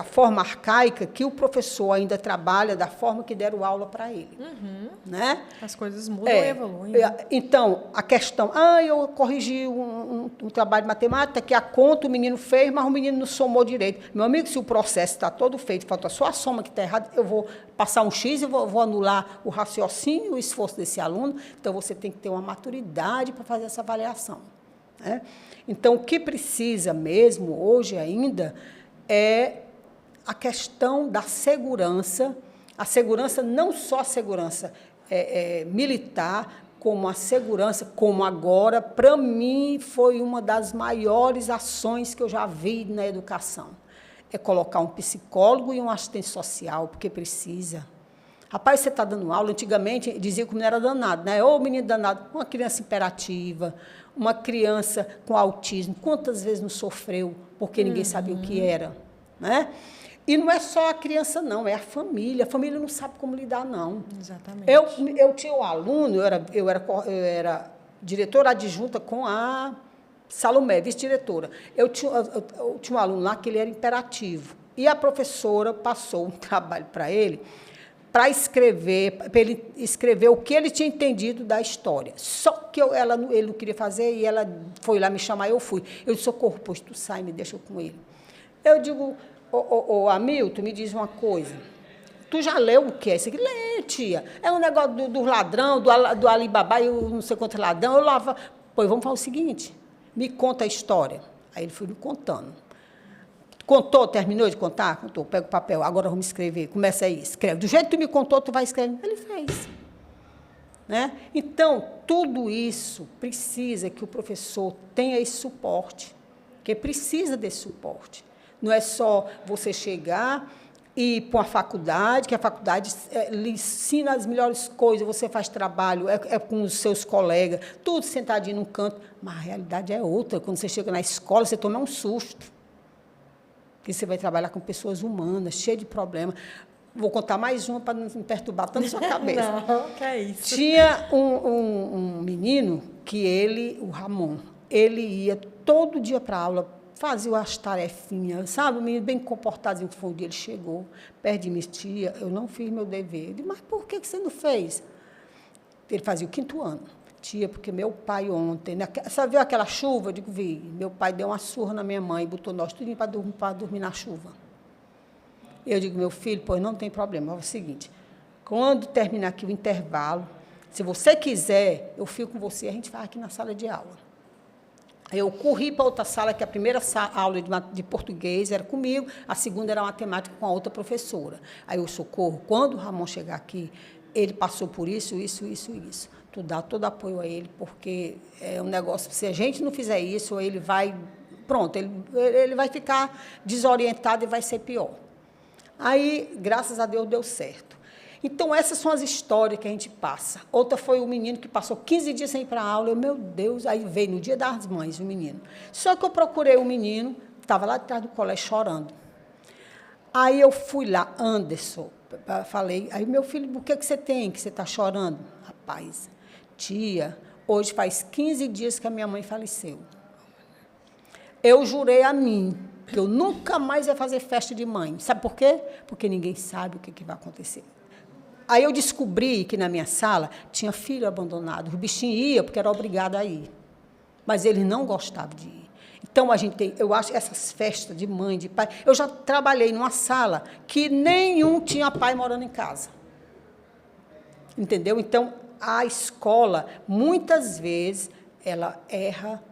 forma arcaica que o professor ainda trabalha da forma que deram aula para ele. Uhum. Né? As coisas mudam e evoluem. Então, a questão, eu corrigi um trabalho de matemática que a conta o menino fez, mas o menino não somou direito. Meu amigo, se o processo está todo feito, falta só a soma que está errada, eu vou passar um X e vou anular o raciocínio e o esforço desse aluno. Então, você tem que ter uma maturidade para fazer essa avaliação. Né? Então, o que precisa mesmo, hoje ainda, é a questão da segurança, a segurança, não só a segurança militar, como a segurança, como agora, para mim, foi uma das maiores ações que eu já vi na educação. É colocar um psicólogo e um assistente social, porque precisa. Rapaz, você está dando aula, antigamente dizia que o menino era danado, né? Ô, menino danado, uma criança imperativa, uma criança com autismo, quantas vezes não sofreu porque ninguém sabia o que era, né? E não é só a criança, não, é a família não sabe como lidar, não. Exatamente. Eu tinha um aluno, eu era diretora adjunta com a Salomé, vice-diretora. Eu tinha um aluno lá que ele era imperativo, e a professora passou um trabalho para ele escrever o que ele tinha entendido da história. Só que ele não queria fazer, e ela foi lá me chamar, eu fui. Eu disse, socorro, pois tu sai, me deixa com ele. Eu digo, Hamilton, me diz uma coisa. Tu já leu o que é isso aqui? Lê, tia. É um negócio do ladrão, do Alibaba e o não sei quanto ladrão. Eu lavo. Pois vamos fazer o seguinte, me conta a história. Aí ele foi me contando. Contou, terminou de contar? Contou, pega o papel, agora vamos escrever. Começa aí, escreve. Do jeito que tu me contou, tu vai escrever. Ele fez. Né? Então, tudo isso precisa que o professor tenha esse suporte, porque precisa desse suporte. Não é só você chegar e ir para uma faculdade, que a faculdade lhe ensina as melhores coisas, você faz trabalho, é com os seus colegas, tudo sentadinho num canto, mas a realidade é outra. Quando você chega na escola, você toma um susto. Porque você vai trabalhar com pessoas humanas, cheias de problemas. Vou contar mais uma para não me perturbar tanto a sua cabeça. Não, que é isso. Tinha um menino que o Ramon, ele ia todo dia para a aula, fazia as tarefinhas, sabe? O menino bem comportadinho, que foi um dia ele chegou, perto de mim, tia, eu não fiz meu dever. Eu disse, mas por que você não fez? Ele fazia o 5º ano. Tia, porque meu pai ontem, você viu aquela chuva? Eu digo, vi. Meu pai deu uma surra na minha mãe e botou nós tudo para dormir na chuva. Eu digo, meu filho, pois não tem problema. É o seguinte, quando terminar aqui o intervalo, se você quiser, eu fico com você, a gente vai aqui na sala de aula. Aí eu corri para outra sala, que a primeira aula de português era comigo, a segunda era matemática com a outra professora. Aí eu socorro, quando o Ramon chegar aqui, ele passou por isso. Tu dá todo apoio a ele, porque é um negócio, se a gente não fizer isso, ele vai, pronto, ele vai ficar desorientado e vai ser pior. Aí, graças a Deus, deu certo. Então, essas são as histórias que a gente passa. Outra foi o menino que passou 15 dias sem ir para a aula, meu Deus, aí veio no Dia das Mães o menino. Só que eu procurei o menino, estava lá atrás do colégio chorando. Aí eu fui lá, Anderson, falei, aí, meu filho, por que você tem, que você está chorando? Rapaz, tia, hoje faz 15 dias que a minha mãe faleceu. Eu jurei a mim que eu nunca mais ia fazer festa de mãe. Sabe por quê? Porque ninguém sabe o que vai acontecer. Aí eu descobri que na minha sala tinha filho abandonado. O bichinho ia porque era obrigado a ir. Mas ele não gostava de ir. Então, eu acho essas festas de mãe, de pai... Eu já trabalhei numa sala que nenhum tinha pai morando em casa. Entendeu? Então, a escola, muitas vezes, ela erra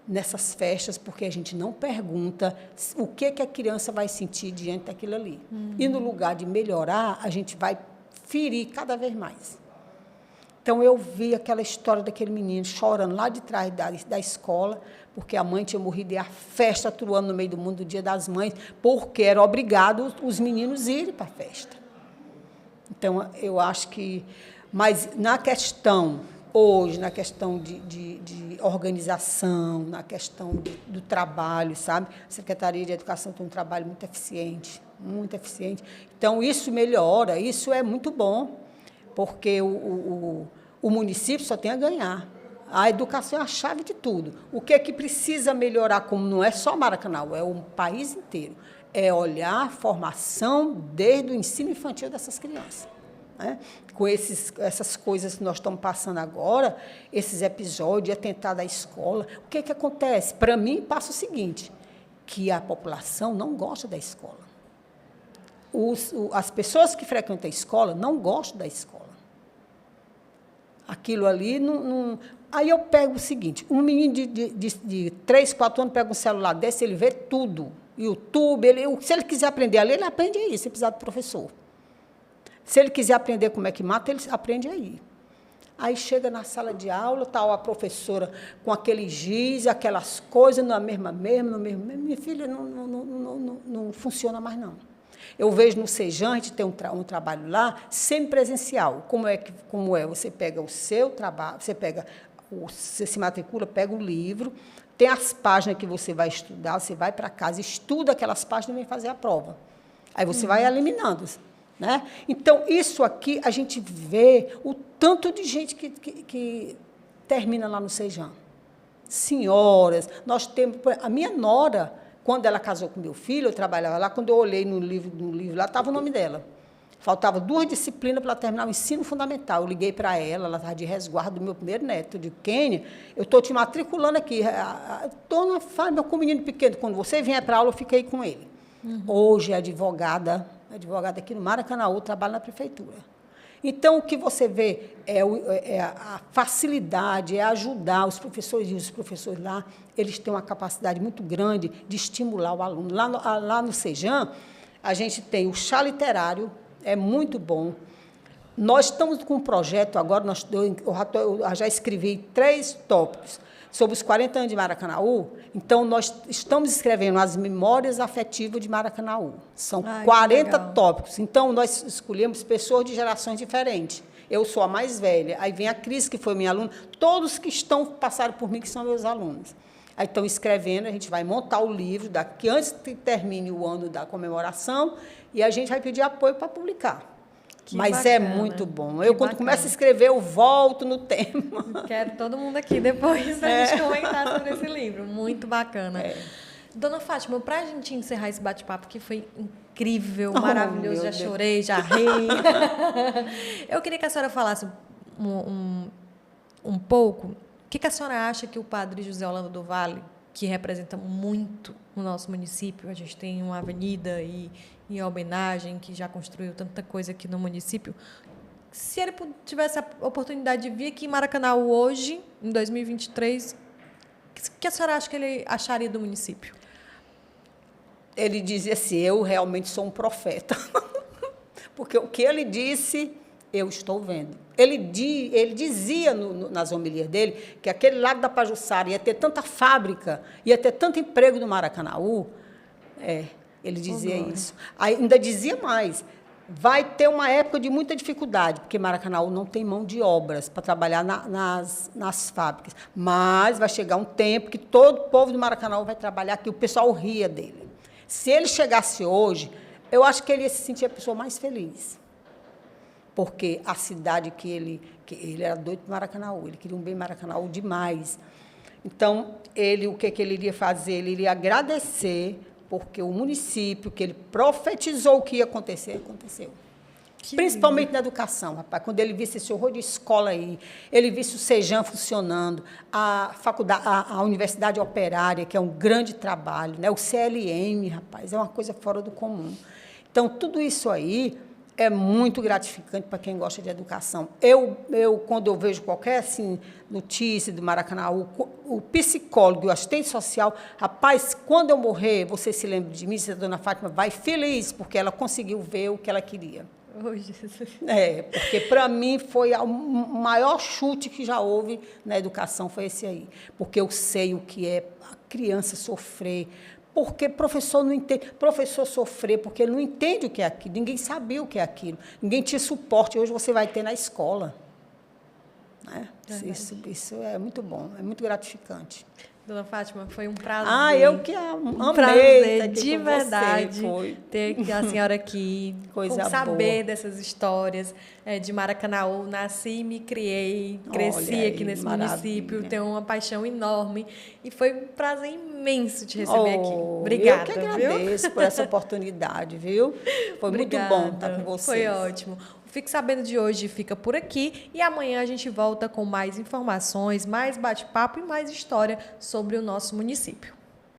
nessas festas, porque a gente não pergunta o que a criança vai sentir diante daquilo ali. E, no lugar de melhorar, a gente vai ferir cada vez mais. Então, eu vi aquela história daquele menino chorando lá de trás da escola, porque a mãe tinha morrido, e a festa atuando no meio do mundo, do Dia das Mães, porque era obrigado os meninos irem para a festa. Então, eu acho que... Mas, na questão, hoje, na questão de organização, na questão do trabalho, sabe? A Secretaria de Educação tem um trabalho muito eficiente, muito eficiente. Então, isso melhora, isso é muito bom, porque o município só tem a ganhar. A educação é a chave de tudo. O que é que precisa melhorar, como não é só Maracanã, é o país inteiro, é olhar a formação desde o ensino infantil dessas crianças. Né? Com essas coisas que nós estamos passando agora, esses episódios, atentado à escola, o que acontece? Para mim, passa o seguinte, que a população não gosta da escola. As pessoas que frequentam a escola não gostam da escola. Aquilo ali não... Aí eu pego o seguinte, um menino de 3, 4 anos pega um celular desse, ele vê tudo. YouTube, se ele quiser aprender a ler, ele aprende aí, sem precisar do professor. Se ele quiser aprender como é que mata, ele aprende aí. Aí chega na sala de aula, está a professora com aquele giz, aquelas coisas, no mesmo. Minha filha, não funciona mais, não. Eu vejo no Sejam, a gente tem um trabalho lá, semipresencial. Como é? Você pega o seu trabalho, você se matricula, pega o livro, tem as páginas que você vai estudar, você vai para casa, estuda aquelas páginas e vem fazer a prova. Aí você vai eliminando. Né? Então, isso aqui, a gente vê o tanto de gente que termina lá no Sejam. Senhoras, nós temos... A minha nora, quando ela casou com meu filho, eu trabalhava lá, quando eu olhei no livro lá, estava o nome dela. Faltava 2 disciplinas para ela terminar o ensino fundamental. Eu liguei para ela estava de resguardo do meu primeiro neto, de Quênia. Eu estou te matriculando aqui. Dona Fábio, meu menino pequeno, quando você vier para a aula, eu fiquei com ele. Hoje é advogada aqui no Maracanaú, trabalha na prefeitura. Então, o que você vê é a facilidade, é ajudar os professores, e os professores lá, eles têm uma capacidade muito grande de estimular o aluno. Lá no Sejam, a gente tem o chá literário, é muito bom. Nós estamos com um projeto agora, eu já escrevi 3 tópicos sobre os 40 anos de Maracanaú. Então, nós estamos escrevendo as memórias afetivas de Maracanaú. São 40 tópicos. Então, nós escolhemos pessoas de gerações diferentes. Eu sou a mais velha. Aí vem a Cris, que foi minha aluna. Todos que passaram por mim, que são meus alunos. Aí estão escrevendo, a gente vai montar o livro daqui antes que termine o ano da comemoração e a gente vai pedir apoio para publicar. Mas bacana, é muito bom. Quando começo a escrever, eu volto no tema. Quero todo mundo aqui depois para a gente comentar sobre esse livro. Muito bacana. Dona Fátima, para a gente encerrar esse bate-papo, que foi incrível, maravilhoso, já chorei, já ri. Eu queria que a senhora falasse um pouco. O que a senhora acha que o padre José Orlando do Vale, que representa muito o nosso município, a gente tem uma avenida em homenagem, que já construiu tanta coisa aqui no município, se ele tivesse a oportunidade de vir aqui em Maracanaú hoje, em 2023, o que a senhora acha que ele acharia do município? Ele dizia assim, eu realmente sou um profeta. Porque o que ele disse, eu estou vendo. Ele dizia nas homilias dele que aquele lado da Pajuçara ia ter tanta fábrica, ia ter tanto emprego no Maracanaú. Ele dizia isso. Ainda dizia mais, vai ter uma época de muita dificuldade, porque Maracanaú não tem mão de obras para trabalhar nas fábricas. Mas vai chegar um tempo que todo o povo do Maracanaú vai trabalhar, que o pessoal ria dele. Se ele chegasse hoje, eu acho que ele ia se sentir a pessoa mais feliz. Porque a cidade que ele era doido para Maracanaú, ele queria um bem Maracanaú demais. Então, o que ele iria fazer? Ele iria agradecer, porque o município, que ele profetizou o que ia acontecer, aconteceu. Principalmente na educação, rapaz. Quando ele visse esse horror de escola aí, ele visse o Sejam funcionando, a Universidade Operária, que é um grande trabalho, né? O CLM, rapaz, é uma coisa fora do comum. Então, tudo isso aí é muito gratificante para quem gosta de educação. Quando eu vejo qualquer notícia do Maracanaú, o psicólogo, o assistente social, rapaz, quando eu morrer, você se lembra de mim, a dona Fátima vai feliz, porque ela conseguiu ver o que ela queria. Oh, Jesus. Porque, para mim, foi o maior chute que já houve na educação, foi esse aí. Porque eu sei o que é a criança sofrer, porque professor não entende, professor sofrer, porque ele não entende o que é aquilo, ninguém sabia o que é aquilo, ninguém tinha suporte, hoje você vai ter na escola. Né? Isso é muito bom, é muito gratificante. Dona Fátima, foi um prazer. Eu que amei. Um prazer, de verdade, ter a senhora aqui, saber dessas histórias de Maracanaú. Nasci e me criei, cresci aqui nesse município, tenho uma paixão enorme. E foi um prazer imenso te receber aqui. Obrigada, eu que agradeço por essa oportunidade, viu? Foi muito bom estar com vocês. Foi ótimo. Fique Sabendo de hoje fica por aqui e amanhã a gente volta com mais informações, mais bate-papo e mais história sobre o nosso município.